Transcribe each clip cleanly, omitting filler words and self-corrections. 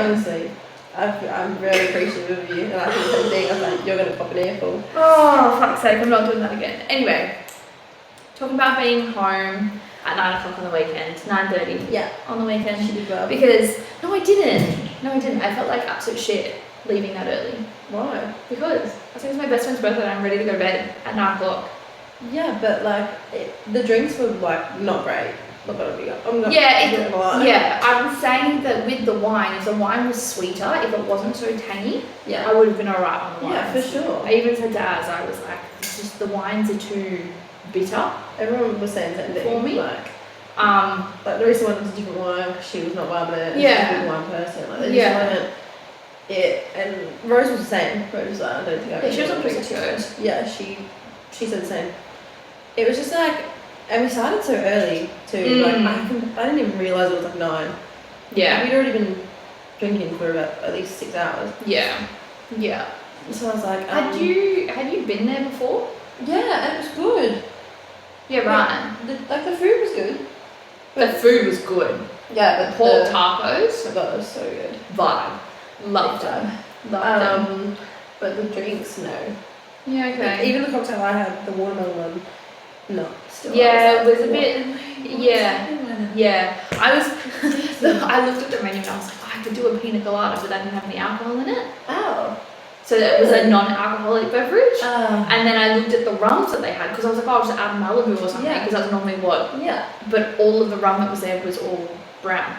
Honestly, I'm very appreciative of you, and I think the same thing. I was like, you're going to pop an earful. Oh, fuck's sake, I'm not doing that again. Anyway, talking about being home at 9 o'clock on the weekend, 9:30 Yeah. on the weekend. She did well. Because, no I didn't. I felt like absolute shit leaving that early. Why? Because I think it was my best friend's birthday and I'm ready to go to bed at 9 o'clock. Yeah, but like, the drinks were like, not great. I'm not Yeah, I'm saying that with the wine, if the wine was sweeter, if it wasn't so tangy, I would have been alright on the wine. Yeah, for sure. I even said to Az, I was like, it's just the wines are too bitter. Everyone was saying that for me. Like Larissa wanted a different wine because she was not vibing it. And Yeah. she was a big wine person. Like, they just wanted it. And Rose was the same. Rose was like, I don't think I can. Yeah, she was on pretty. Yeah, she said the same. It was just like, and we started so early too. Like I didn't even realise it was like 9. Yeah. We'd already been drinking for about at least 6 hours. Yeah. Yeah. So I was like, had you been there before? Yeah, and it was good. Yeah, right. The food was good. The food was good. Yeah, but pork tacos. That was so good. Vibe. Loved them. Loved them. But the drinks, no. Yeah, okay. Even the cocktail I had, the watermelon one, no. Still. Yeah, it was a bit. Yeah. I looked at the menu and I was like, oh, I could do a pina colada, but that didn't have any alcohol in it. Oh. So it was a non-alcoholic beverage. And then I looked at the rums that they had because I was like, oh, I'll just add Malibu or something because that's normally what. Yeah. But all of the rum that was there was all brown.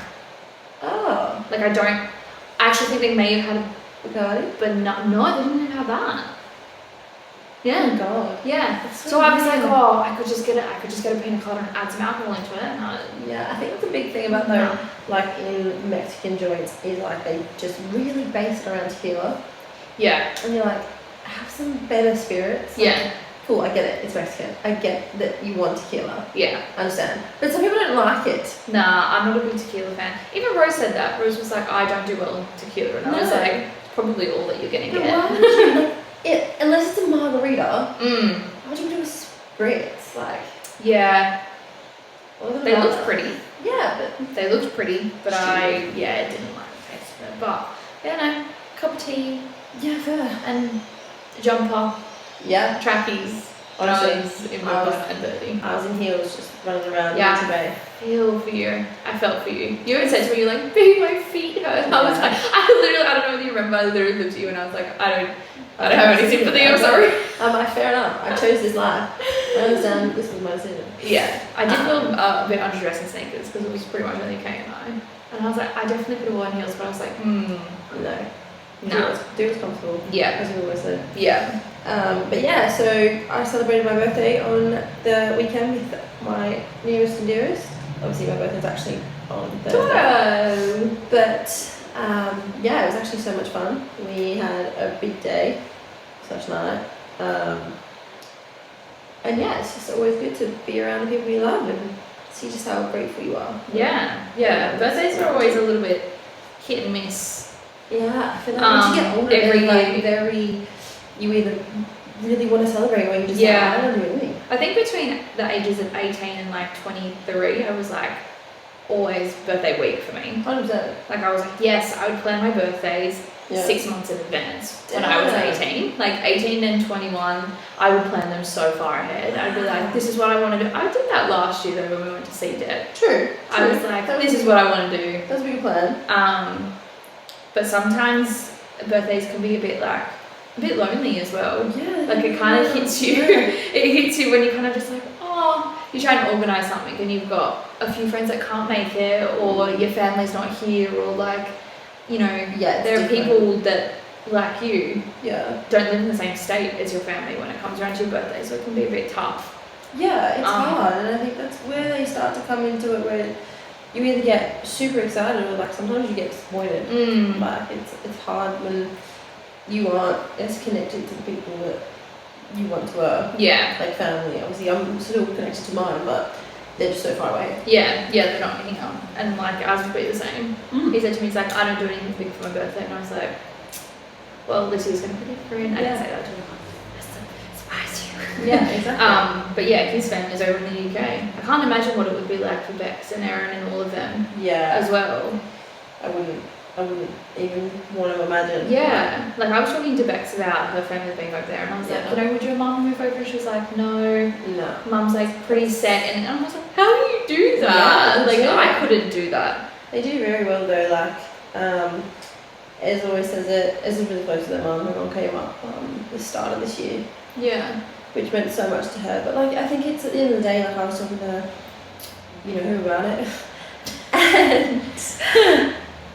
Oh. Like I actually think they may have had a Bacardi, but no, they didn't have that. Yeah. Oh God. Yeah. So I was like, oh, I could just get a pina colada and add some alcohol into it. Yeah, I think that's a big thing about though, like in Mexican joints, is like they just really base it around tequila. Yeah. And you're like, have some better spirits. Like, yeah. Cool, I get it. It's Mexican. I get that you want tequila. Yeah. I understand. But some people don't like it. Nah, I'm not a big tequila fan. Even Rose said that. Rose was like, I don't do well in tequila. And I was like, it's probably all that you're going to get. Why would you, unless it's a margarita, why would you do a spritz? Like, yeah. They looked pretty. Yeah, but they looked pretty, but I didn't like the taste of it. But, yeah, no, cup of tea. Yeah, fair. And jumper. Yeah. Trackies. Honestly, I was in heels just running around. Yeah. I feel for you. I felt for you. You even said to me, you're like, baby, my feet hurt. I was like, I don't know if you remember, I literally looked at you and I was like, I don't have any sympathy, I'm sorry. I'm like, fair enough. I chose this life. I understand this was my decision. Yeah. I did feel a bit underdressed in sneakers because it was pretty much only Kay and I. And I was like, I definitely could have worn heels, but I was like, no. Do what's comfortable. Yeah. As we always said. Yeah. But yeah, so I celebrated my birthday on the weekend with my nearest and dearest. Obviously my birthday's actually on Thursday. But yeah, it was actually so much fun. We had a big day, such night. And yeah, it's just always good to be around the people you love and see just how grateful you are. Yeah. Birthdays are always a little bit hit and miss. Yeah, I feel like once you get older, every year, you either really want to celebrate or you just like, I don't do anything. I think between the ages of 18 and like 23, I was like always birthday week for me. 100%. Like I was like, yes, I would plan my birthdays 6 months in advance when I was 18. Like 18 and 21, I would plan them so far ahead. I'd be like, this is what I want to do. I did that last year though when we went to see Deb. True. I was like, this is what I want to do. That's a big plan. But sometimes birthdays can be a bit lonely as well. Yeah. Like it kind of hits you. It hits you when you're kind of just like, oh, you try and organise something and you've got a few friends that can't make it, or your family's not here, or like, you know, there are people that, like you, don't live in the same state as your family when it comes around to your birthday, so it can be a bit tough. Yeah, it's hard, and I think that's where they start to come into it, where you either get super excited or like sometimes you get disappointed. Like it's hard when you aren't as connected to the people that you once were. Yeah. Like family. Obviously I'm still connected to mine, but they're just so far away. Yeah, they're not hanging out. And like ours would be the same. He said to me, he's like, I don't do anything big for my birthday, and I was like, well, this year's gonna be different. I didn't say that to him. Yeah, exactly. But yeah, his family's over in the UK. I can't imagine what it would be like for Bex and Erin and all of them. Yeah. As well. I wouldn't I wouldn't even want to imagine. Yeah, like I was talking to Bex about her family being over there, and I was like, you know, would your mum move over? And she was like, no. Mum's like pretty set, and I was like, how do you do that? Like I couldn't do that. They do very well though. Like Ez always says it. Ez is really close to their mum. Her mum came up the start of this year. Yeah. Which meant so much to her. But like I think it's at the end of the day, like I was talking to you know who about it,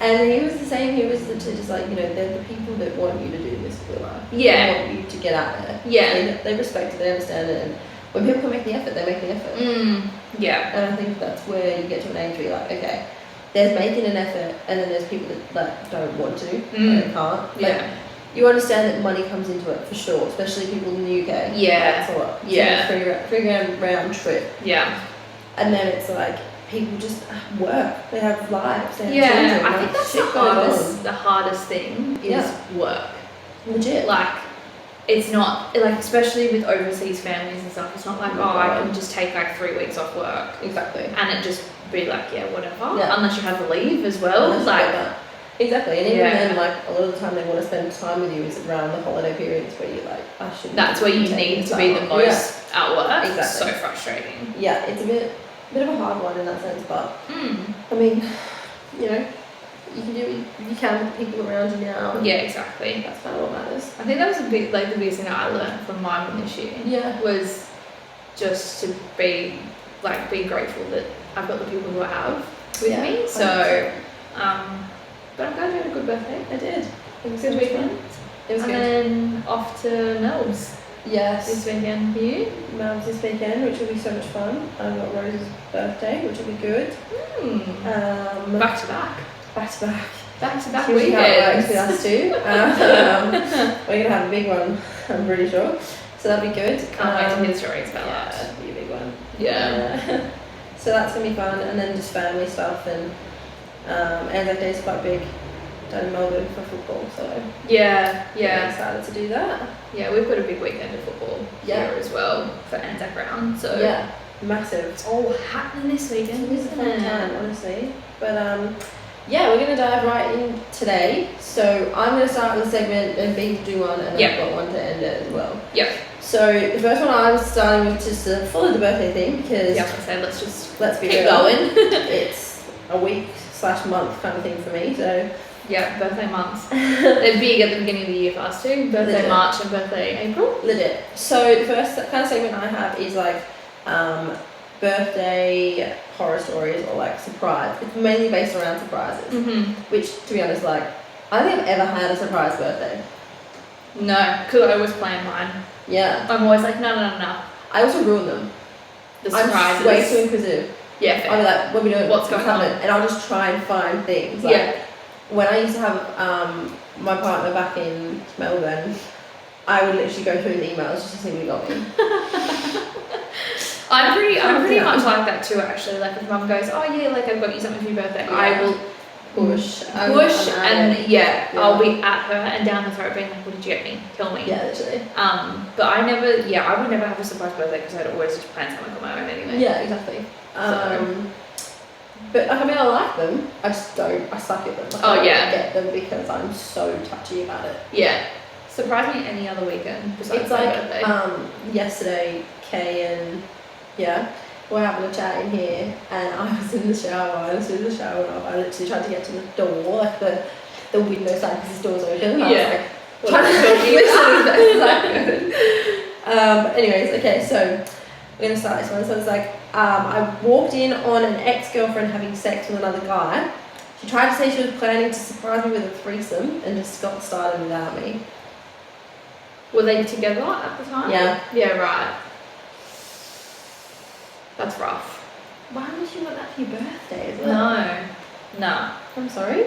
and he was the same. He was just like, you know, they're the people that want you to do this with your life. Yeah. They want you to get out there. Yeah. They respect it. They understand it. And when people can make the effort, they make the effort. Yeah. And I think that's where you get to an age where you're like, okay, there's making an effort, and then there's people that don't want to, and they can't. Like, you understand that money comes into it for sure, especially people in the UK. Yeah. That's a lot. Yeah. It's a $3 grand round trip. Yeah. And then it's like people just work. They have lives. They have children. I think that's the hardest thing is work. Legit. Like, it's not like, especially with overseas families and stuff. It's not like I can just take like 3 weeks off work. Exactly. And it just be like whatever. Yeah. Unless you have the leave as well. Exactly, and even then, like a lot of the time they want to spend time with you is around the holiday periods where you're like, I should. That's where you need to be the most at work. Exactly. So frustrating. Yeah, it's a bit of a hard one in that sense, but I mean, you know, you can do what you can with people around you now. Yeah, exactly. That's kind of what matters. I think that was a bit like the biggest thing I learned from my mum this year. Yeah, was just to be grateful that I've got the people who I have with me. So, but I'm glad you had a good birthday. I did. It was a good weekend. It was good. And then off to Mel's. Yes. This weekend for you? Mel's this weekend, which will be so much fun. I've got Rose's birthday, which will be good. Back to back. Back to back. Back to back weekends. How it works with us too. We're gonna have a big one, I'm pretty sure. So that'll be good. Can't wait to hear the stories about that. Yeah, it'll be a big one. Yeah. So that's gonna be fun, and then just family stuff, and Anzac Day is quite big down in Melbourne for football, so I'm excited to do that. Yeah, we've got a big weekend of football here as well for Anzac round. So yeah, massive. It's all happening this weekend, It's a fun time, honestly. But yeah, we're gonna dive right in today. So I'm gonna start with a segment, and B will do one, and I've got one to end it as well. Yep. So the first one I was starting with just to follow the birthday thing, because let's be keep real. going. It's a week/month kind of thing for me. So yeah, birthday months. They're big at the beginning of the year for us too. Birthday Legit. March and birthday April. Legit. So the first kind of segment I have is like birthday horror stories or like surprise. It's mainly based around surprises. Which, to be honest, like I don't think I've ever had a surprise birthday. No, because I always plan mine. Yeah. I'm always like, no. I also ruin them. The surprises. I'm way too inquisitive. Yeah, fair. I'll be like, what are we doing? What's going on? And I'll just try and find things. Like, when I used to have my partner back in Melbourne, I would literally go through the emails just to see what he got me. I'm pretty much like that too, actually. Like if mum goes, oh yeah, like I've got you something for your birthday, I will push, and I'll be at her and down her throat being like, what did you get me? Tell me. Yeah, literally. But I would never have a surprise birthday because I'd always just plan something on my own anyway. Yeah, exactly. But I mean, I like them. I just don't. I suck at them. Like, I don't get them because I'm so touchy about it. Yeah. Surprise me any other weekend besides it's like birthday. Yesterday, Kay and we're having a chat in here, and I was in the shower. And as soon as the shower went off, I literally tried to get to the door, like the window side, because the door's open. And I was like, trying to talk you. Anyways, okay, so we're gonna start this one. So it's like I walked in on an ex-girlfriend having sex with another guy. She tried to say she was planning to surprise me with a threesome, and just got started without me. Were they together at the time? Yeah. Yeah, right. That's rough. Why would you want that for your birthday as well? No. I'm sorry?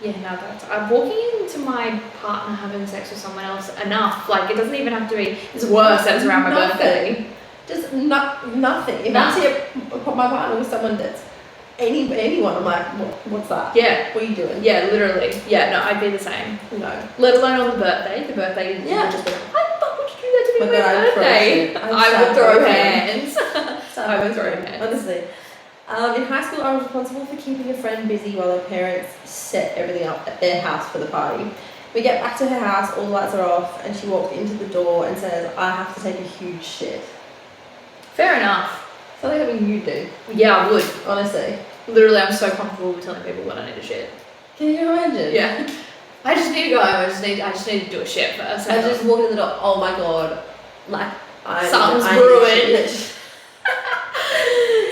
Yeah, no, I'm walking into my partner having sex with someone else enough. Like, it doesn't even have to be, it's worse that it's around my birthday. Just nothing. If I see my partner with someone that's anyone, I'm like, what's that? Yeah. What are you doing? Yeah, literally. Yeah, no, I'd be the same. No. Let alone on the birthday. The birthday, would just be like, why the fuck would you do that to me on my birthday? I would throw hands. I would throw hands. Honestly. In high school, I was responsible for keeping a friend busy while her parents set everything up at their house for the party. We get back to her house, all the lights are off, and she walked into the door and says, I have to take a huge shit. Fair enough. Something that you do. Yeah, I would. Honestly. Literally, I'm so comfortable with telling people when I need a shit. Can you imagine? Yeah. I just need to go home. I just need to do a shit first. I just walked in the door, oh my god. Like, Something's I brewing.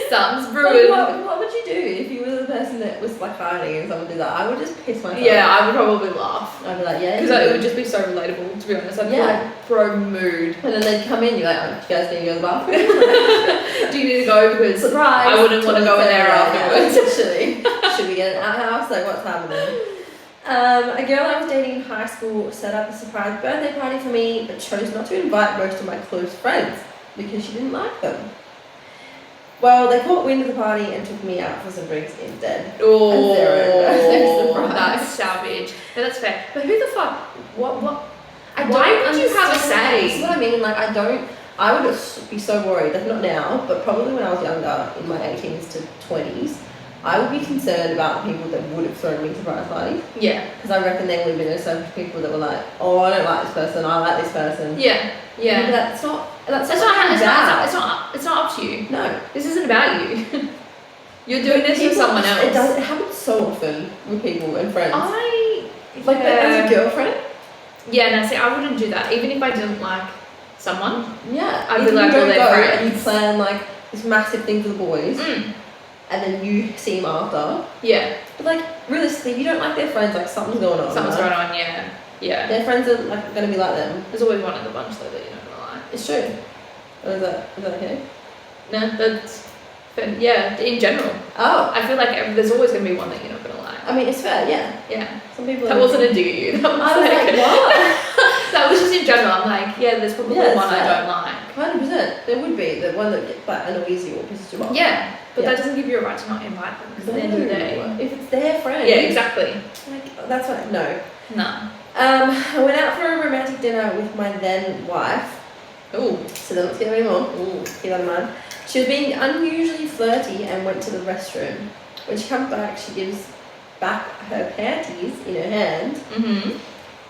Something's brewing. Like, what would you do if you were the person that was like hiding and someone did that? I would just piss myself. Yeah, I would probably laugh. I'd be like, yeah. Because it would just be so relatable, to be honest. I'd be like, bro, mood. And then they'd come in, you're like, oh, you guys need to go to the bathroom? Do you need to go? Because surprise. I wouldn't want to go in there afterwards. Actually. Should we get an outhouse? Like, what's happening? A girl I was dating in high school set up a surprise birthday party for me, but chose not to invite most of my close friends because she didn't like them. Well, they caught wind of the party and took me out for some drinks instead. Oh, that's that's savage. But that's fair. But who the fuck? What? Why Why would you have a say? This is what I mean. Like, I would just be so worried. Like, not now, but probably when I was younger, in my 18s to 20s, I would be concerned about the people that would have thrown me surprise parties. Yeah. Because I reckon there would have been so many people that were like, oh, I don't like this person, I like this person. Yeah. Yeah. But that's not it's not up to you. No. This isn't about you. You're doing this for someone else. It happens so often with people and friends. But as a girlfriend? Yeah, no, see, I wouldn't do that. Even if I didn't like someone. Yeah. I'd be like, well, they're friends. and you plan like this massive thing for the boys. Mm. And then you see them after. Yeah. But like, realistically, if you don't like their friends, like something's going on. Something's going on, yeah. Yeah. Their friends are like going to be like them. There's always one in the bunch though that you're not going to like. It's true. Or is that okay? No, that's... But yeah, in general. Oh. I feel like there's always going to be one that you're not going to like. I mean, it's fair, yeah. Yeah. Some people That wasn't a dig at you. That was I was like, what? That was just in general. I'm like, yeah, there's probably one I don't like. 100%. There would be. The one that like, annoys you or pisses you off. Yeah. But that doesn't give you a right to not invite them. Because at the end of the day... If it's their friend. Yeah, exactly. Like, that's what... No. No. I went out for a romantic dinner with my then wife. Ooh. So they're not together anymore. Ooh, keep that in mind. She was being unusually flirty and went to the restroom. When she comes back, she gives back her panties in her hand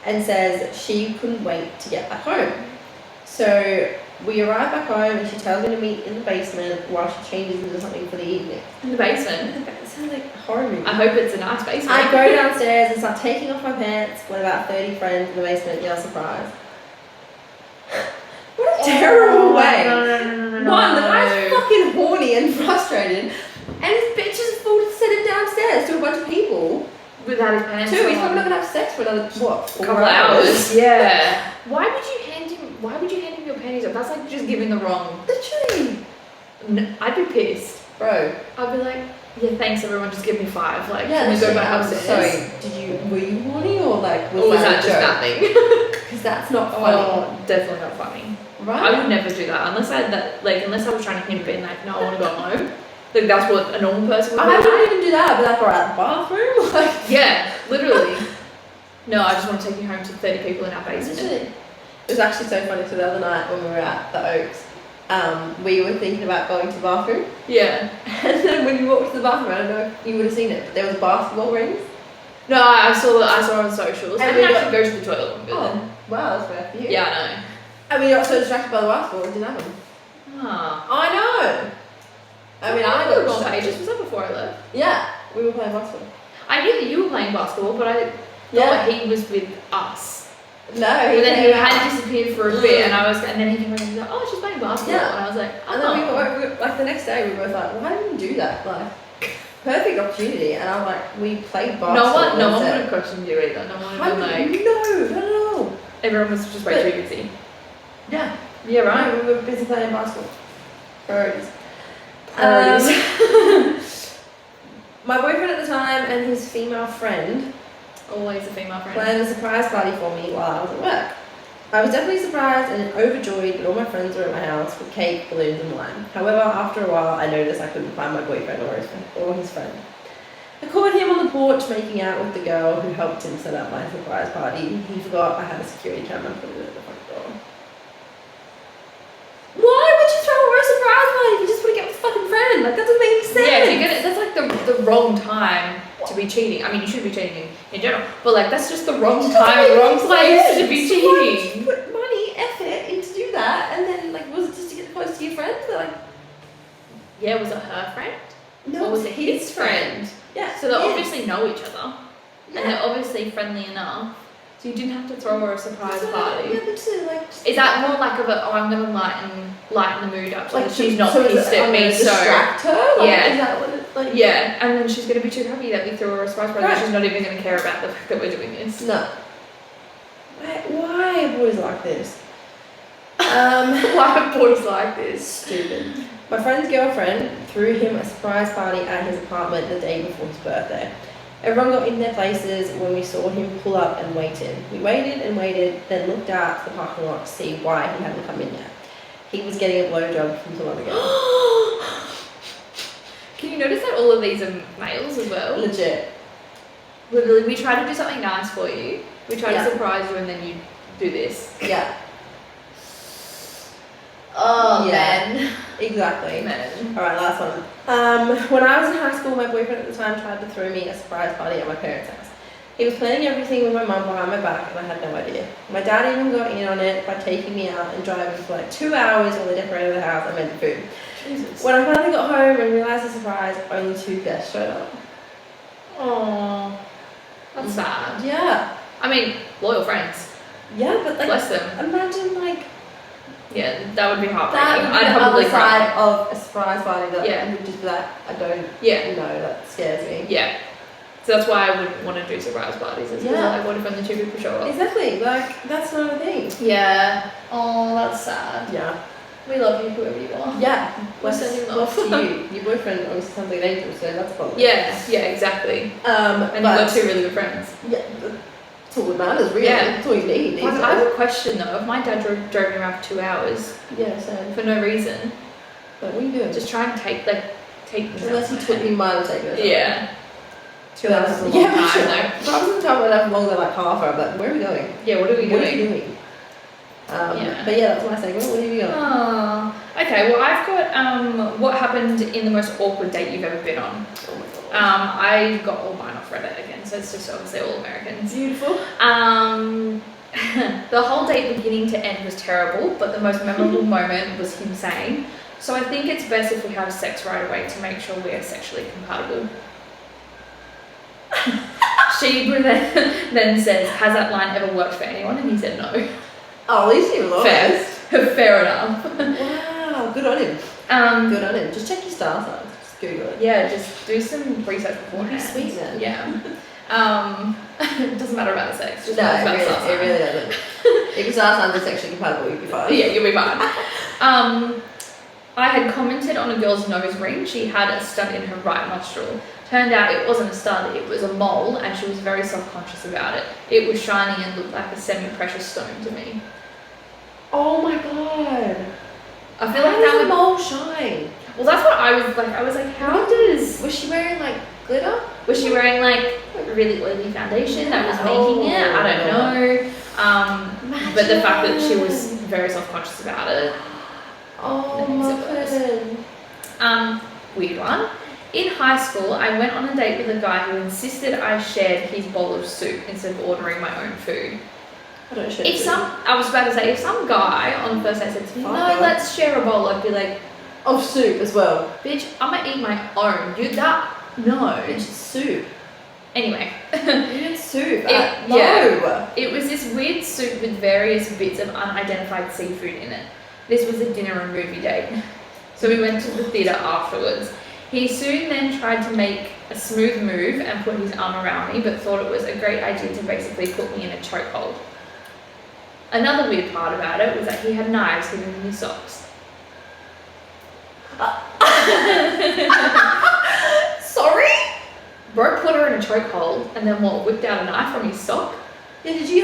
and says she couldn't wait to get back home. So we arrive back home and she tells me to meet in the basement while she changes into something for the evening. In the basement? It sounds like a horror movie. I hope it's a nice basement. I go downstairs and start taking off my pants with about 30 friends in the basement. Yeah, surprise. What a terrible way. No. One, the guy's fucking horny and frustrated, and his bitch is full to send him downstairs to a bunch of people. Without his pants Two, on. he's probably not gonna have sex for another, what, 4 couple hours. Yeah. Why would you hand him your panties off? That's like just giving the wrong... Literally. No, I'd be pissed. Bro. I'd be like, yeah, thanks everyone, just give me 5. Like, Yeah, can we go back upstairs? Sorry, were you horny or like, Or was that just that thing? Because that's not funny. Oh, definitely not funny. Right? I would never do that unless I was trying to hint being like, no, I want to go home. Like that's what a normal person would do. I wouldn't even do that. I'd be like, alright, the bathroom? Like, yeah, literally. No, I just want to take you home to 30 people in our basement. literally. It was actually so funny. So the other night when we were at the Oaks, we were thinking about going to the bathroom. Yeah. And then when we walked to the bathroom, I don't know if you would have seen it, but there was basketball rings. No, I saw it on socials. I And didn't we actually go to the toilet one bit then. Wow, that's fair for you. Yeah, I know. And we got so distracted by the basketball, it didn't happen. Ah. I know. I mean, I got got gone for distracted. ages. Was that before I left? Yeah, we were playing basketball. I knew that you were playing basketball, but I thought he was with us. No, But then he had disappeared for a bit, and then he came around and was like, "Oh, she's playing basketball," Yeah. and I was like, "Oh." And then we were like the next day, we were both like, why didn't we do that? Like, perfect opportunity. And I'm like, we played basketball. No one would have questioned you either. No one would have been like, no, not at all. everyone was just way too busy. Yeah. Yeah, right. No, we were busy playing basketball. Priorities. My boyfriend at the time and his female friend Always a female friend. planned a surprise party for me while I was at work. I was definitely surprised and overjoyed that all my friends were at my house with cake, balloons and wine. However, after a while I noticed I couldn't find my boyfriend or his friend. I caught him on the porch making out with the girl who helped him set up my surprise party. He forgot I had a security camera and put it at the front door. Why would you throw a surprise party if you just want to get with a fucking friend? Like, that doesn't make any sense. Yeah, if wrong time to be cheating. I mean, you should be cheating in general, but like that's just the wrong time, wrong place to be cheating. Why put money, effort in to do that, and then like was it just to get close to your friend? Like, yeah, was it her friend? no, Or was it his friend? Yeah. So they obviously know each other, and they're obviously friendly enough. So you didn't have to throw her a surprise party. Yeah, but too, like. Is that more like I'm gonna lighten the mood up so Like that she's not so pissed at me? So distract her. Like, yeah. Is that what it's like? Yeah, and then she's gonna be too happy that we threw her a surprise party. Right. She's not even gonna care about the fact that we're doing this. No. Why are boys like this? Why are boys like this? Stupid. My friend's girlfriend threw him a surprise party at his apartment the day before his birthday. Everyone got in their places when we saw him pull up and waited. We waited and waited, then looked out to the parking lot to see why he hadn't come in yet. He was getting a blowjob from some other girl. Can you notice that all of these are males as well? Legit. Literally, we try to do something nice for you. We try Yeah. to surprise you, and then you do this. Yeah. Oh Yeah. man. Exactly. Man. Alright, last one. When I was in high school, my boyfriend at the time tried to throw me a surprise party at my parents' house. He was planning everything with my mum behind my back, and I had no idea. My dad even got in on it by taking me out and driving for like 2 hours while they decorated the house and made the food. Jesus. When I finally got home and realised the surprise, only 2 guests showed up. Oh, that's sad. Yeah. I mean, loyal friends. Yeah, but like, Bless them. imagine like Yeah, that would be that heartbreaking. would be I'd the probably other cry. side of a surprise party that Yeah. would just be like, I don't Yeah. know, that scares me. Yeah. So that's why I would want to do surprise parties. Is Yeah. like, what if only 2 people show up? Exactly, like that's not a thing. Yeah. Oh, that's sad. Yeah. We love you, whoever you are. Yeah. We're What's sending love love. to you? Your boyfriend obviously sounds like an angel, so that's probably. Yeah. Yeah. Exactly. And And you've got 2 really good friends. Yeah, that's all that matters, really. Yeah. That's all you need. these Like, days. I have a question though. If my dad drove me around for 2 hours Yeah, so. for no reason, But what are you doing? just try and take things Unless out he of took my you might have taken it. head. Yeah. 2 hours is a long Yeah, time sure. though. If I was in time enough longer than like half hour, but where are we going? Yeah. What are we What are doing? you doing? Yeah. But yeah, that's my segment. What have you got? Oh, okay. Well, I've got what happened in the most awkward date you've ever been on. Oh my god. I got all mine off Reddit again, so it's just obviously all Americans. Beautiful. The whole date beginning to end was terrible, but the most memorable moment was him saying, "So I think it's best if we have sex right away to make sure we are sexually compatible." She then says, "Has that line ever worked for anyone?" And he said no. Oh, at least he was honest. Fair enough. Wow, good on him. Good on him. Just check your star signs. Just Google it. Yeah, just do some research beforehand. Sweet man. Yeah. It doesn't matter about the sex. Just No, matters it about really, the star it really doesn't. If your star signs are sexually compatible, you'll be fine. Yeah, you'll be fine. I had commented on a girl's nose ring. She had a stud in her right nostril. Turned out it wasn't a stud, it was a mole, and she was very self-conscious about it. It was shiny and looked like a semi-precious stone to me. Oh my god. I feel How like does that a would... mole shine? Well, that's what I was like. I was like, how does... Was she wearing like glitter? Was she wearing like really oily foundation that was making it? I don't know. But the fact that she was very self-conscious about it. Oh That makes it my god. Weird one. In high school, I went on a date with a guy who insisted I shared his bowl of soup instead of ordering my own food. I don't share If food. I was about to say, if some guy on the first date said to me, Fuck "No, off. let's share a bowl," I'd be like, Of soup as well. "Bitch, I'm gonna eat my own. You that no." It's soup. Anyway, You need soup. It- No. yeah. It was this weird soup with various bits of unidentified seafood in it. This was a dinner and movie date. So we went to the theatre afterwards. He soon then tried to make a smooth move and put his arm around me, but thought it was a great idea to basically put me in a chokehold. Another weird part about it was that he had knives hidden in his socks. Sorry? Bro put her in a chokehold and then what, whipped out a knife from his sock? Yeah, did you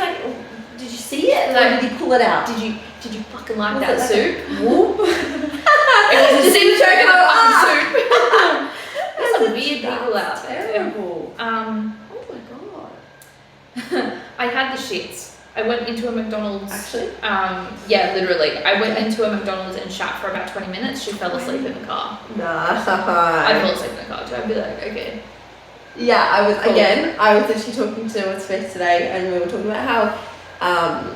see it? Like, Or did he pull it out? Did you fucking like Was that it like soup? Whoop. It was a Just seam choking choking on her fucking soup. There's some That's weird people out there. Terrible. Oh Oh my god. I had the shits. I went into a McDonald's. Actually? Yeah, literally. I went into a McDonald's and shat for about 20 minutes. She fell asleep in the car. Nah. I'd fall asleep in the car too. I'd be like, okay. Yeah, I was Cool. again. I was actually talking to what's face today, and we were talking about how,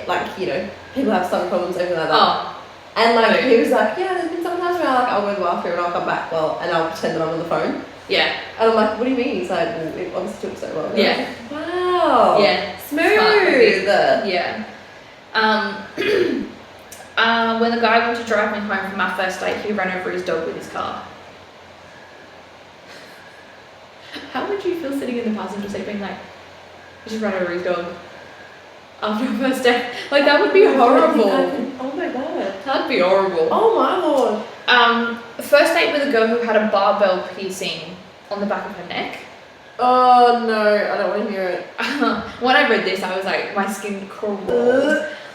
like people have stomach problems, everything like that. Oh. And like he was like, yeah, there's been sometimes where I'll go to the bathroom and I'll come back, and I'll pretend that I'm on the phone. Yeah. And I'm like, what do you mean? He's like, well, it obviously took so long. Yeah. Like, wow. Yeah. Smooth. Yeah. When the guy went to drive me home from our first date, he ran over his dog with his car. How would you feel sitting in the passenger seat being like, he just ran over his dog after a first date? Like, that would be horrible. Oh my god. That'd be horrible. Oh my lord. First date with a girl who had a barbell piercing on the back of her neck. Oh no, I don't want to hear it. When I read this, I was like, my skin crawled.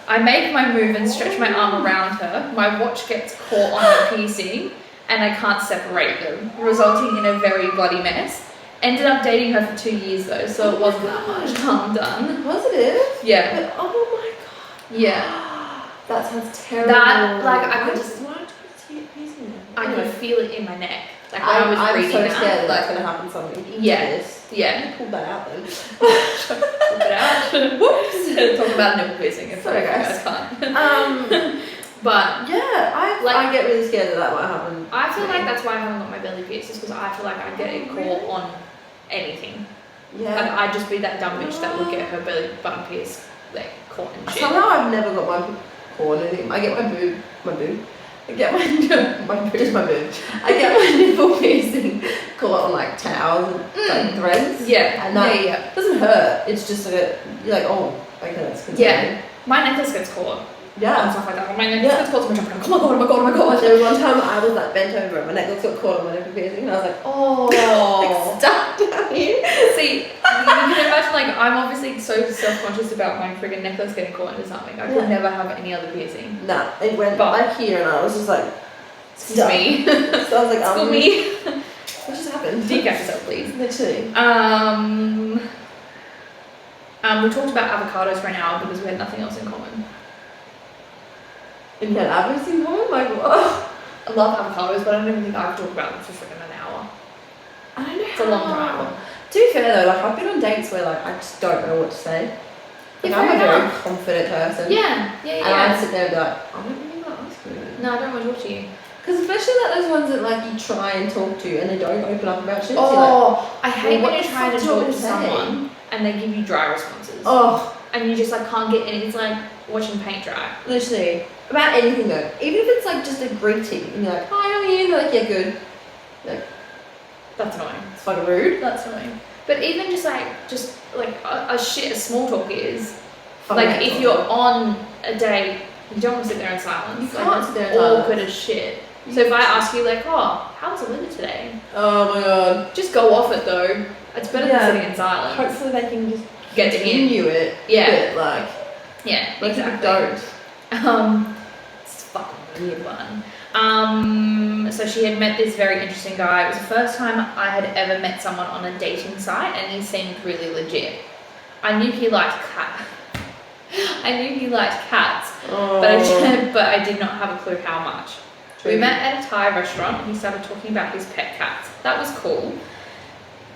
I make my move and stretch my arm around her. My watch gets caught on her piercing and I can't separate them, resulting in a very bloody mess. Ended up dating her for 2 years though, so it wasn't that much harm done. Positive? Yeah. But, oh my god. Yeah. That sounds terrible. That, like, I could just, Why don't you put piercing there? I could feel it in my neck. Like when I'm I was reading so that. scared that's going to happen something. Yeah. This. Yeah. You pulled that out then. Pull it out. Whoops. Talk about nipple piercing if Sorry, you guys. guys can't. But yeah, I get really scared that might happen. I feel like that's why I haven't got my belly pierced, is because I feel like I'd get it caught on anything. Yeah. Like I'd just be that dumb bitch that would get her belly button pierced, like caught and shit. Somehow I've never got my core or anything. I get my boob. I get my just my boob. I get my nipple piercing caught on like towels and like threads. Yeah. And that doesn't hurt. It's just like you're like, oh, okay, that's concerning. Yeah. My necklace gets caught. And Yeah. stuff like that. My necklace gets caught, so I'm like, oh my god, oh my god. There was one time I was like bent over and my necklace got caught on my nipple piercing and I was like, Oh. like stuck down here. See, you can imagine, like, I'm obviously so self-conscious about my friggin' necklace getting caught into something. I could never have any other piercing. Nah, it went like here and I was just like, Excuse me. So I was like, Excuse me. what just happened? Decaf yourself, please. Literally. We talked about avocados for an hour because we had nothing else in common. And you had avocados in common? Like, what? I love avocados, but I don't even think I could talk about them for freaking an hour. I don't know. It's a long time. To be fair though, like I've been on dates where like I just don't know what to say. Like Yeah, I'm a fair very enough. confident person. Yeah. And I sit there and be like, I don't really want to ask you. No, I don't want to talk to you. Because especially like those ones that like you try and talk to and they don't open up about shit. Oh, I hate well, when what you're the trying fuck to do you talk want to to say? someone and they give you dry responses. Oh, And you just like can't get any. It's like watching paint dry. literally. About anything though. Even if it's like just a greeting and you're like, hi, how are you? And they're like, yeah, good. Like, That's annoying. it's fucking rude. That's annoying. But even just like a small talk is Fucking like if asshole. you're on a date, you don't want to sit there in silence. You Like, can't it's sit there in silence. awkward as shit. So if I ask you like, oh, how's the weather today? Oh my god. Just go off it though. It's better Yeah. than sitting in silence. Hopefully they can just Get to in. continue it. Yeah. But like, Yeah, like exactly. don't. It's a fucking weird one. So she had met this very interesting guy. It was the first time I had ever met someone on a dating site, and he seemed really legit. I knew he liked cats, Oh. but I did not have a clue how much. We met at a Thai restaurant, and he started talking about his pet cats. That was cool.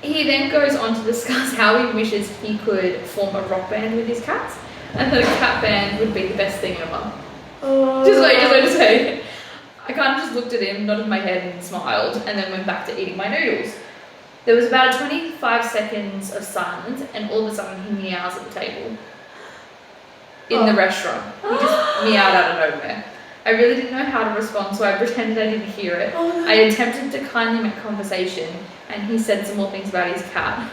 He then goes on to discuss how he wishes he could form a rock band with his cats, and that a cat band would be the best thing ever. Oh. Just wait to say. I kind of just looked at him, nodded my head and smiled, and then went back to eating my noodles. There was about 25 seconds of silence, and all of a sudden he meows at the table. In the restaurant. He just meowed out of nowhere. I really didn't know how to respond, so I pretended I didn't hear it. Oh, no. I attempted to kindly make conversation, and he said some more things about his cat.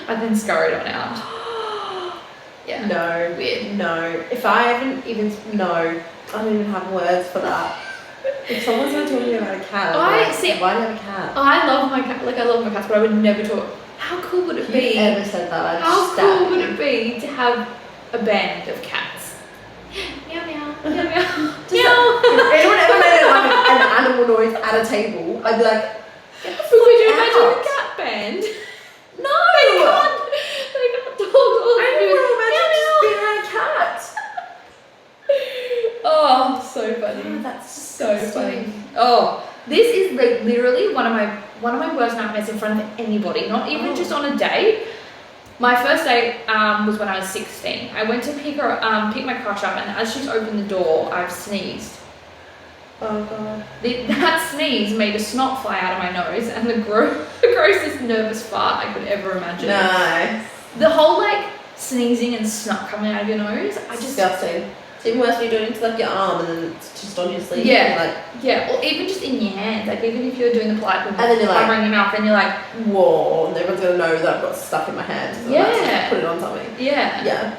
I then scurried on out. Yeah. No, Weird. no. If I haven't even, no, I don't even have words for that. If someone's not talking about a cat, I like, see- why do you have a cat? I love my cat, like I love my cats, but I would never talk. How cool would it If you be? ever said that, I'd How stab cool would you. it be to have a band of cats? Meow meow, meow meow, Just meow. If anyone ever made like an animal noise at a table, I'd be like, get the But could you fuck imagine out. a cat band? No! They can't talk. All I they don't do want to is imagine just meow, being around a cat. meow. Oh, so funny. Oh, that's So funny. Oh, this is like literally one of my one of my worst nightmares in front of anybody, not even just on a date. My first date was when I was 16. I went to pick my crush up, and as she's opened the door, I've sneezed. Oh god. That sneeze made a snot fly out of my nose, and the grossest nervous fart I could ever imagine. Nice. The whole like sneezing and snot coming out of your nose, Disgusting. It's even worse when you're doing it to like your arm and then it's just on your sleeve. Yeah. Or even just in your hand. Like even if you're doing the polite movement, and then you're covering your mouth, and you're like, whoa, and everyone's gonna know that I've got stuff in my hand. So yeah. Put it on something. Yeah. Yeah.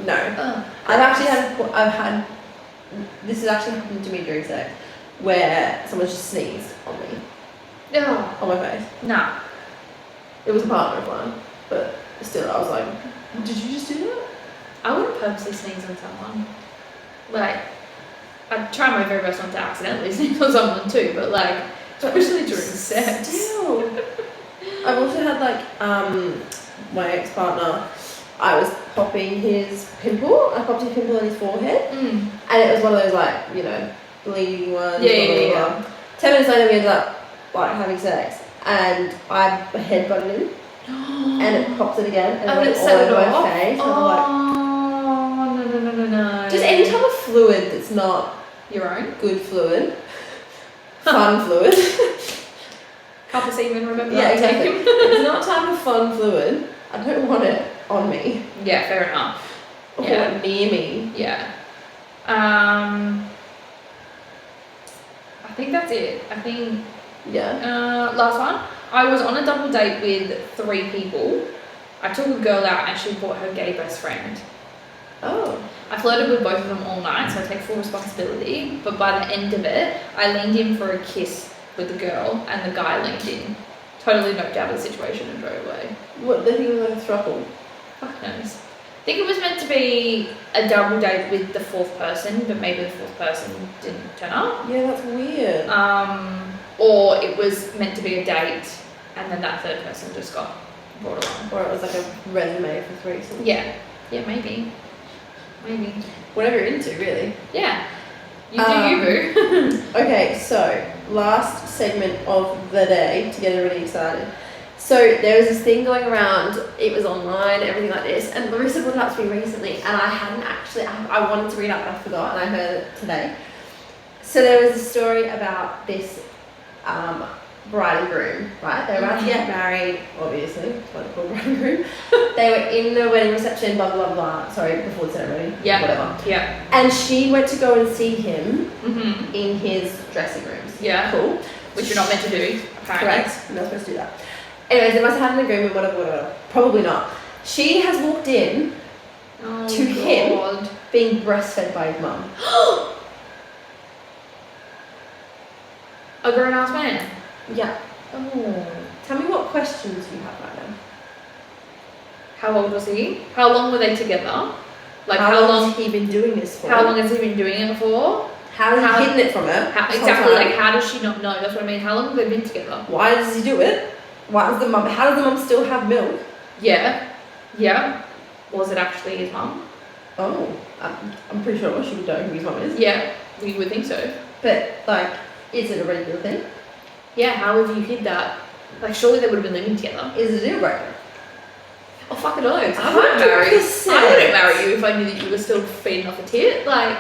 No. I've had. This has actually happened to me during sex, where someone just sneezed on me. Oh. On my face. Nah. It was a partner of mine, but still, I was like, did you just do that? I wouldn't purposely sneeze on someone. Like, I'd try my very best not to accidentally sneeze on someone too, but like, especially during sex. Still. I've also had like, my ex-partner, I was popping his pimple. I popped his pimple on his forehead. And it was one of those like, you know, bleeding ones. Yeah. 10 minutes later we ended up like having sex and I headbutted him and it popped it again and it went all over my face. And I'm like, no. just any type of fluid that's not your own good fluid, fun fluid. Couple semen, remember Yeah, that? exactly. It's not type of fun fluid. I don't want it on me. Yeah, fair enough. Or Yeah. near me. Yeah. I think that's it. I think. Yeah. Last one. I was on a double date with 3 people. I took a girl out and she brought her gay best friend. Oh. I flirted with both of them all night, so I take full responsibility. But by the end of it, I leaned in for a kiss with the girl, and the guy leaned in. Totally noped out of the situation and drove away. What, they think it was like a throuple? Fuck knows. I think it was meant to be a double date with the 4th person, but maybe the 4th person didn't turn up. Yeah, that's weird. Or it was meant to be a date, and then that 3rd person just got brought along. Or it was like a resume for threesomes. Yeah, maybe. Whatever you're into, really. Yeah. You do you, boo. Okay, so last segment of the day to get everybody excited. So there was this thing going around, it was online, everything like this, and Larissa brought it up to me recently, and I hadn't actually, I wanted to read it, but I forgot, and I heard it today. So there was a story about this bride and groom, right? They were about to get married, obviously, that's why they're called bride and groom. They were in the wedding reception, blah, blah, blah, sorry, before the ceremony, whatever. Yeah. And she went to go and see him Mm-hmm. in his dressing rooms. Yeah. Cool. Which you're not meant to do, apparently. Correct. You're not supposed to do that. Anyways, they must have had an agreement, whatever. Probably not. She has walked in to him being breastfed by his mum. A grown-ass man? Yeah. Oh. Tell me what questions you have right now. How old was he? How long were they together? Like how long has he been doing this for? How long has he been doing it for? How has he hidden it from her? Exactly, like how does she not know? That's what I mean. How long have they been together? Why does he do it? How does the mum still have milk? Yeah. Was it actually his mum? Oh, I'm pretty sure she would know who his mum is. Yeah, we would think so. But, like, is it a regular thing? Yeah, how have you hid that? Like, surely they would have been living together. Is it a deal breaker? Oh, fuck it, I wouldn't marry you if I knew that you were still feeding off a tit. Like,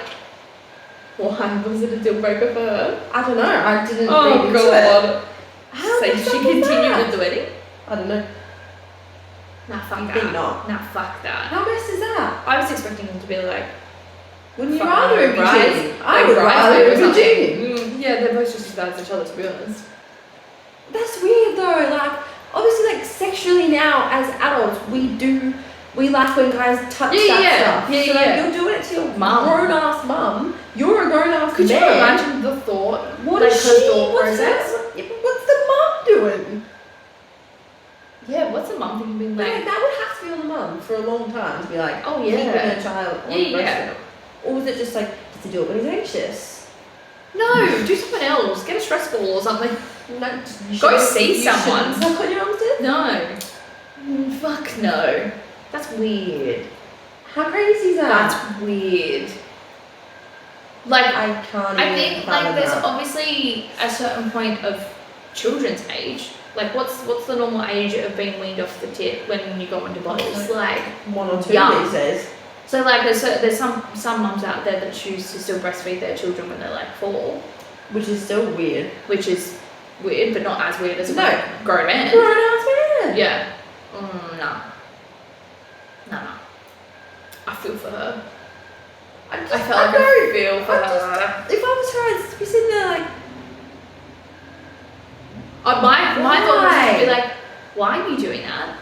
why was it a deal breaker for her? I don't know. I didn't read Oh, into God. it. How so she continued with the wedding? I don't know. Nah, fuck You that. think not? Nah, fuck that. How messed is that? I was expecting him to be like, wouldn't you fuck rather no, it be rise- cheating? I like would rise rather or it be something. cheating. Yeah, they're both just as bad as each other, to be honest. That's weird though. Like, obviously, like sexually now as adults, we like when guys touch that stuff. So like, you're doing it to your Mum. grown ass mum. You're a grown ass Could man. you imagine the thought? What like is her she? thought What's process? what's the mum doing? Yeah, what's the mum thinking? Being Like, like, that would have to be on the mum for a long time to be like, oh keeping yeah. her child on Yeah. breast milk. Or was it just like, does he do it when he's anxious? No, do something else. Get a stress ball or something. No, Go see someone. Is that what your mum did? No. Fuck no. That's weird. How crazy is that? That's weird. Like, I can't I even think fathom like there's that. obviously a certain point of children's age. Like, what's the normal age of being weaned off the tit when you go into bottles? Like 1 or 2 young. these days. So like there's some mums out there that choose to still breastfeed their children when they're like 4, Which is still weird. which is weird, but not as weird as a No. grown man. Grown ass man. Yeah. No. I feel for her. I felt like I feel for her. If I was her, I'd be sitting there like, My thought was just to be like, why are you doing that?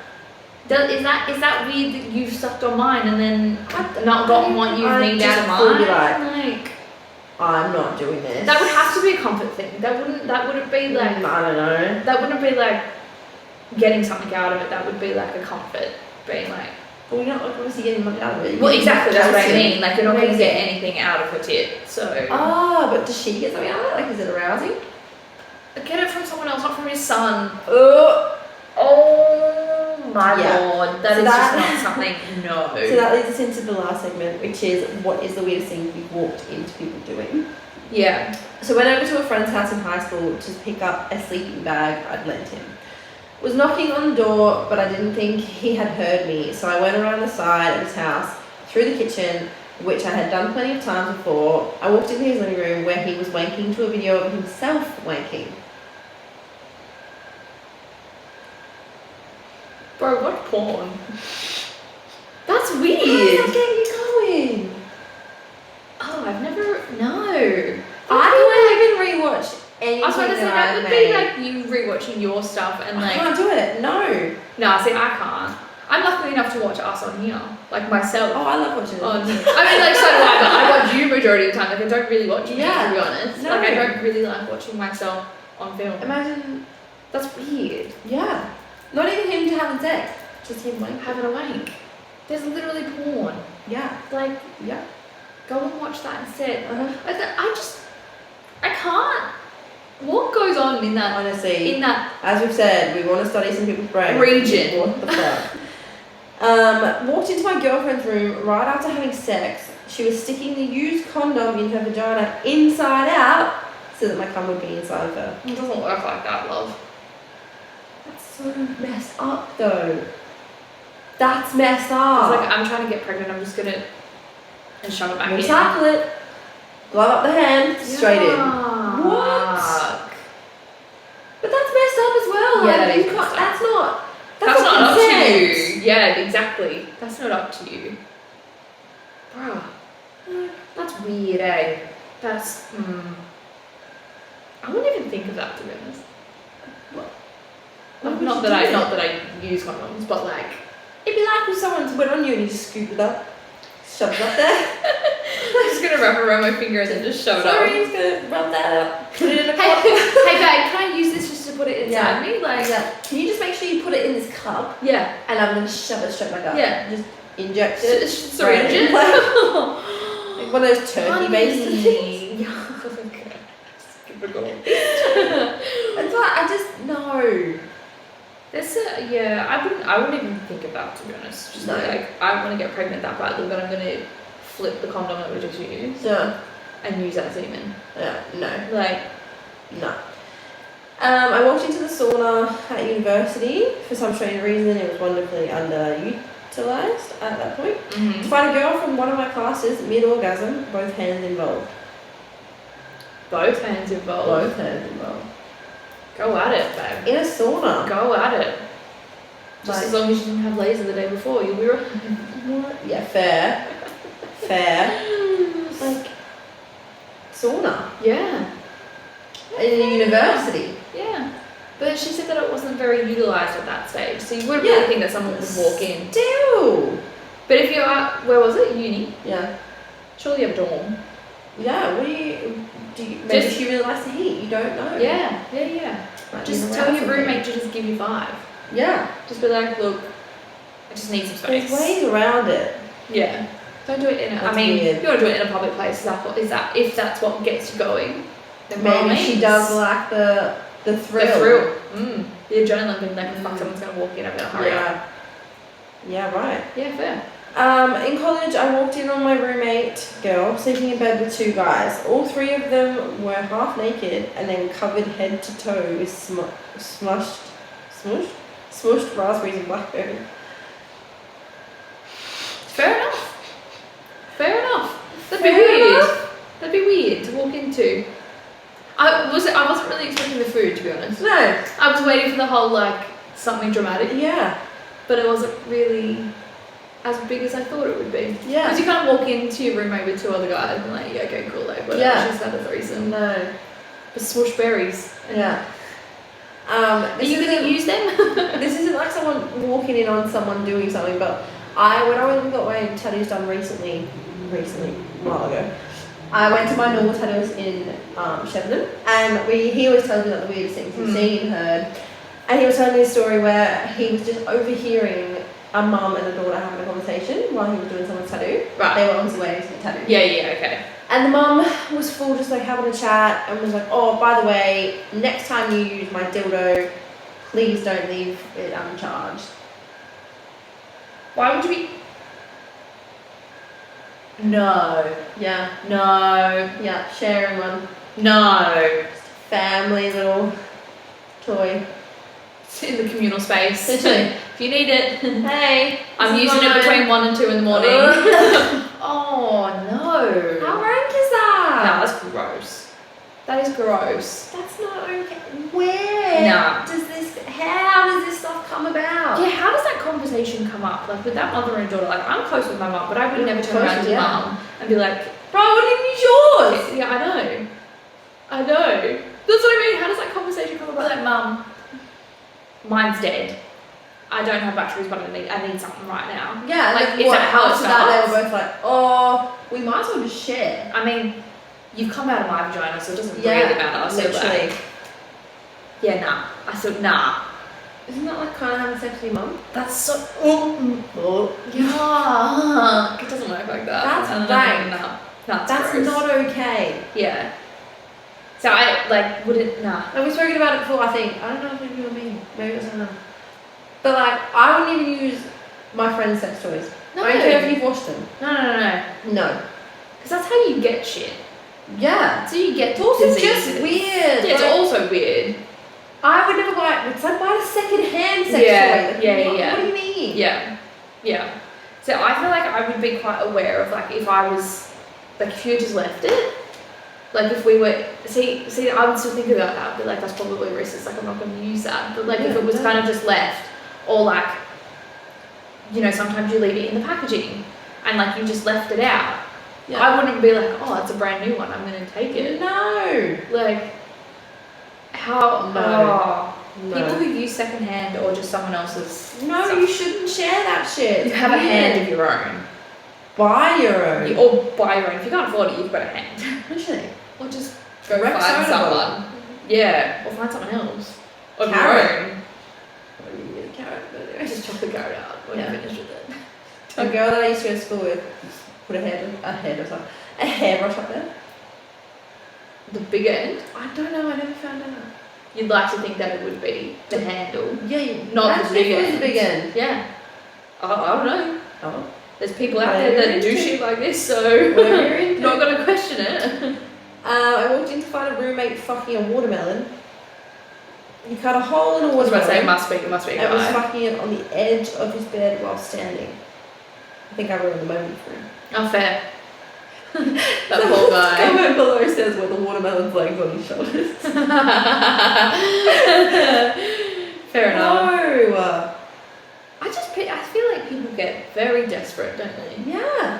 Is that weird that you've sucked on mine and then not gotten what you need out of mine? Like, I'm not doing this. that would have to be a comfort thing. That wouldn't be like, I don't know. that wouldn't be like getting something out of it. That would be like a comfort, being like, Well, you're not obviously getting much out of it. well, exactly, that's what I mean. Like, you're not going to get anything out of her tit. So But does she get something out of it? Like, is it arousing? get it from someone else, not from your son. Oh My Yeah. lord, that So is that- just not something. No. So that leads us into the last segment, which is what is the weirdest thing you've walked into people doing? Yeah. So I went over to a friend's house in high school to pick up a sleeping bag I'd lent him. Was knocking on the door, but I didn't think he had heard me, so I went around the side of his house, through the kitchen, which I had done plenty of times before. I walked into his living room where he was wanking to a video of himself wanking. Bro, what porn? That's Where weird. is that getting you going? Oh, I've never. No. I can't even rewatch anything I was going to say that I've would made. be like you rewatching your stuff and I like. can't do it. No. No, see, I can't. I'm lucky enough to watch us on here, like myself. Oh, I love watching it. I mean, like, so do I, but I watch you majority of the time. Like, I don't really watch you, Yeah. to be honest. No. Like, I don't really like watching myself on film. Imagine, That's weird. yeah. Not even him to having sex, just him wanking. Having a wank. There's literally porn. Yeah. Like, Yeah. go and watch that instead. Uh-huh. I can't. What goes on in that? Honestly, In that as we've said, we want to study some people's brains. region. What the fuck? Walked into my girlfriend's room right after having sex. She was sticking the used condom in her vagina inside out so that my cum would be inside of her. It doesn't work like that, love. That's so messed up, though. That's messed up. It's like, I'm trying to get pregnant. I'm just gonna and shove it back in. Recycle it. Glove up the hand. Straight in. Yuck. What? But that's messed up as well. Yeah, like, that you is can't- messed up. That's not up to consent. you. Yeah, exactly. That's not up to you. Bruh. That's weird, eh? That's, I wouldn't even think of that, to be honest. Why would Not you that do I it? use condoms, but like, It'd be like if someone's went on you and you just scoop it up, shove it up there. I'm just gonna wrap it around my finger and then just shove it up. Sorry, just gonna rub that up. Put it in a Hey, cup. hey babe, can I use this just to put it inside Yeah. me? Like, Yeah. Can you just make sure you put it in this cup yeah. and I'm gonna shove it straight back up. Yeah. Just inject it. It's syringe it. Like one of those turkey based things. Typical. It's like I just no. I wouldn't even think of that, to be honest. Just No. like, I don't want to get pregnant that badly, but I'm gonna flip the condom that we just used Yeah. and use that semen. Yeah. No. Like, No. I walked into the sauna at university for some strange reason. It was wonderfully underutilized at that point. To find a girl from one of my classes mid-orgasm, both hands involved. both hands involved. Both hands involved. Go at it, babe. In a sauna. Go at it. Just Like- as long as you didn't have laser the day before, you'll be right. What? Yeah, fair. Fair. Like, sauna. Yeah. In a university. Yeah. But she said that it wasn't very utilised at that stage, so you wouldn't Yeah. really think that someone would walk in. Still. But if you're at, where was it? Uni? Yeah. Surely you have a dorm. Yeah, what do you maybe Just- she really likes the heat, you don't know. Yeah. Might be Just around tell your something. roommate to just give you 5. Yeah. Just be like, look, I just need some space. There's ways around it. Yeah. Don't do it in a, I That's mean, weird. if you want to do it in a public place, if that's what gets you going, then by all Maybe she means. does like the thrill. The thrill. The adrenaline being like, fuck, someone's going to walk in, I'm going to hurry up. Yeah. Yeah, right. Yeah, fair. In college, I walked in on my roommate girl sleeping in bed with 2 guys. All 3 of them were half naked and then covered head to toe with smushed raspberries and blackberry. Fair enough. That'd be weird. That'd be weird to walk into. I wasn't really expecting the food, to be honest. No. I was waiting for the whole something dramatic. Yeah. But it wasn't really as big as I thought it would be. Yeah. Because you can't walk into your roommate with 2 other guys and yeah, okay, cool, whatever. Yeah. She's had a threesome. No. But swoosh berries. Yeah. Are you going to use them? This isn't like someone walking in on someone doing something, but when I went and got my tattoos done recently, a while ago, I went to my normal tattooist in Shepparton, and he always tells me the weirdest things he's seen and heard. And he was telling me a story where he was just overhearing a mum and a daughter having a conversation while he was doing someone's tattoo. Right. They were obviously waiting to get tattooed. Yeah, okay. And the mum was full just having a chat and was like, oh, by the way, next time you use my dildo, please don't leave it uncharged. Why would you be... No. Yeah. No. Yeah, sharing one. No. Family little toy. It's in the communal space. Literally. If you need it. Hey. I'm using it between 1 and 2 in the morning. Oh, no. How rank is that? No, that's gross. That is gross. That's not okay. Where Nah. how does this stuff come about? Yeah, how does that conversation come up? With that mother and daughter, I'm close with my mum, but I would never turn around to mum and be like, bro, I wouldn't even use yours. Yeah, I know. That's what I mean. How does that conversation come about? Mum, mine's dead. I don't have batteries, but I need something right now. Yeah, is that how it after starts? that they were both like, oh, we might as well just share. I mean, you've come out of my vagina, so it doesn't Yeah, really matter. So literally. Yeah, nah. I said, nah. Isn't that kind of having sex with your mum? That's so... Yeah. It doesn't work like that. That's rank. No. That's gross. Not okay. Yeah. So I, wouldn't... Nah. And we've spoken about it before, I think. I don't know if maybe you me. Maybe it was someone else. But I wouldn't even use my friend's sex toys. No. I don't care if you've washed them. No. No. Because that's how you get shit. Yeah. So you get It's also diseases. just weird. Yeah, it's also weird. I would never buy it. It's like buy a second-hand sex toy. Yeah. What do you mean? Yeah. So I feel like I would be quite aware of if I was if you just left it. If we were see, I would still think about that. I'd be like, that's probably racist. I'm not going to use that. But if it was kind of just left, or sometimes you leave it in the packaging, and you just left it out. Yeah. I wouldn't be like, oh, it's a brand new one. I'm going to take it. No. How? No. Oh, no. People who use secondhand or just someone else's. No, stuff. you shouldn't share that shit. You have a hand of your own. Buy your own. Or buy your own. If you can't afford it, you've got a hand. Literally. Or just go Rex find Ownable. someone. Yeah. Or find someone else. Of your Carrot. own. Well, you get a carrot, but anyway. Just chop the carrot out when Yeah. you finish with it. A girl that I used to go to school with put a hairbrush up there. The bigger end. I don't know. I never found out. You'd like to think that it would be the handle. Yeah, Not the big it was end. the big end. Yeah. I don't know. Oh. There's people out Whatever there that you're do into. shit like this, so Whatever you're into. not gonna question it. I walked in to find a roommate fucking a watermelon. He cut a hole in a I was about to say, watermelon it must be a and was guy. fucking it on the edge of his bed while standing. I think I ruined the moment for him. Oh, fair. That poor guy. Comment below says where the watermelon's legs on his shoulders. Fair enough. No. I feel like people get very desperate, don't they? Yeah.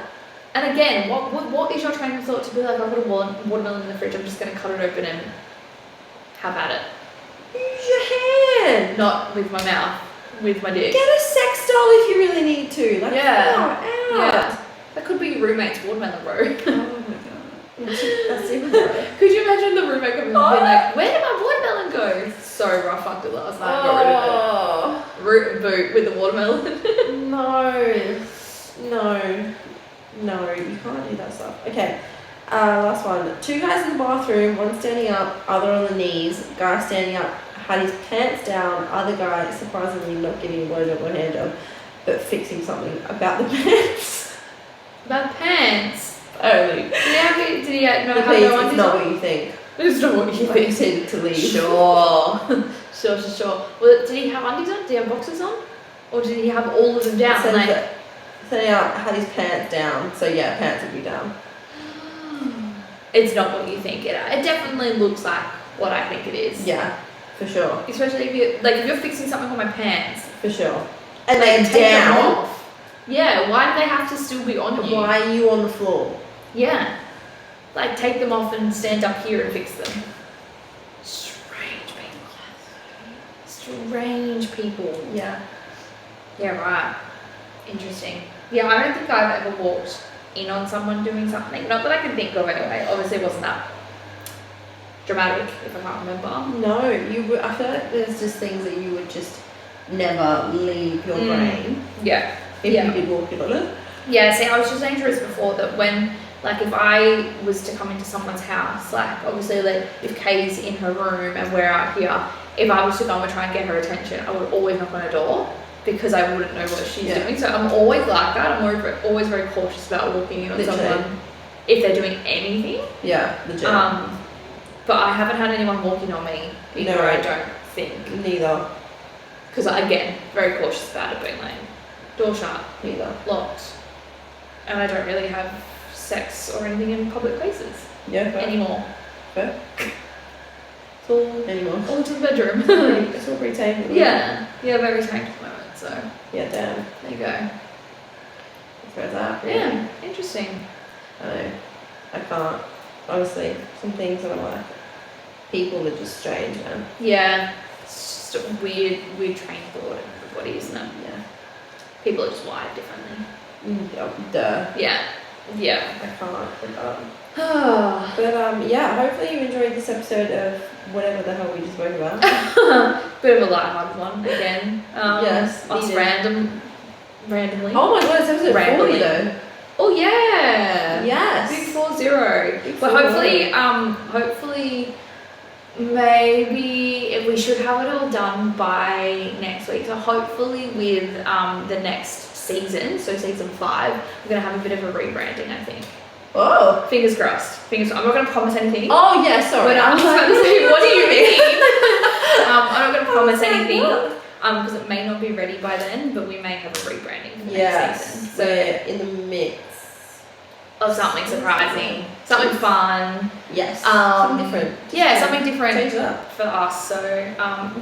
And again, what is your train of thought to be like, I've got a watermelon in the fridge, I'm just going to cut it open and have at it. Use your hand. Not with my mouth, with my dick. Get a sex doll if you really need to. Yeah. Ow. That could be your roommate's watermelon, bro. Oh my god. That's even better. Could you imagine the roommate coming and being like, where did my watermelon go? So rough, fucked it last night, got rid of it. Root and boot with the watermelon. No, you can't do that stuff. Okay, last one. 2 guys in the bathroom, one standing up, other on the knees. Guy standing up had his pants down, other guy surprisingly not getting a blowjob or hand job. but fixing something about the pants. About pants. Only. Did he have no Please, undies it's not on? what you think. It's not what you I think. intended to leave. Sure. Sure. Well, did he have undies on? Did he have boxers on? Or did he have all of them down? So Like, he had his pants down. So yeah, pants would be down. it's not what you think. It definitely looks like what I think it is. Yeah, for sure. Especially if you're fixing something on my pants. For sure. And Like, they're take them down. off. Yeah, why do they have to still be on you? Why are you on the floor? Yeah. Like, take them off and stand up here and fix them. Strange people. Yeah. Yeah, right. Interesting. Yeah, I don't think I've ever walked in on someone doing something. Not that I can think of anyway. Obviously, it wasn't that dramatic, if I can't remember. No, I feel like there's just things that you would just never leave your brain Yeah. if Yeah. you did walk in on it. Yeah, see, I was just saying to Riz before that when, like, if I was to come into someone's house, like, obviously, like, if Kay's in her room and we're out here, if I was to go and try and get her attention, I would always knock on her door because I wouldn't know what she's doing. So I'm always like that. I'm always very cautious about walking in on someone if they're doing anything. Yeah, legit. But I haven't had anyone walking on me either, No. I don't think. Neither. Because, again, very cautious about it being like, door shut, Neither. locked. And I don't really have sex or anything in public places Yeah, fair. anymore. Fair. It's all Anymore. to the bedroom. It's all pretty tame. Yeah, very tamed at the moment, so Yeah, damn. there you go. That's where it's at. Really. Yeah, interesting. I know. I can't. Honestly, some things that I'm like, people are just strange, man. Yeah, it's just a weird train of thought in everybody, isn't it? Yeah. People are just wired differently. Duh. Yeah. I can't. But yeah, hopefully you enjoyed this episode of whatever the hell we just spoke about. Bit of a lighthearted one again. Yes, Us randomly. Oh my god, it's episode 40 Randomly. though. Oh yeah. Yes. Big 40. Big But 40. hopefully, maybe we should have it all done by next week. So hopefully with the next season, so season 5, we're gonna have a bit of a rebranding, I think. Oh. Fingers crossed. I'm not gonna promise anything. Oh yeah, sorry. But I'm just about to say, what do you mean? I'm not gonna promise anything. Because it may not be ready by then, but we may have a rebranding for next season. So we're in the mix of something surprising, something fun. Yes. Something different. Yeah, something different Change it up. for us. So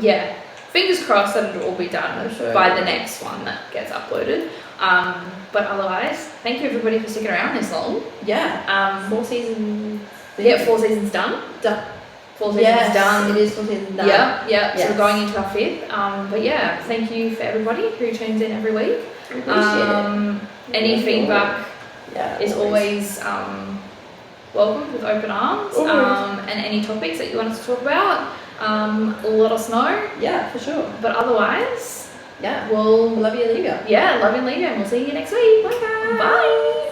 yeah, fingers crossed that it'll all be done by the next one that gets uploaded. But otherwise, thank you everybody for sticking around this long. Yeah. 4 seasons. Yeah, 4 seasons done. 4 seasons done. It is 4 seasons done. Yeah. Yes. So we're going into our 5th. But yeah, thank you for everybody who tunes in every week. Appreciate it. Any feedback is always welcome with open arms. And any topics that you want us to talk about, let us know. Yeah, for sure. But otherwise, Yeah. we'll Love you, leave you. love you and leave you, and we'll see you next week. Bye. Bye.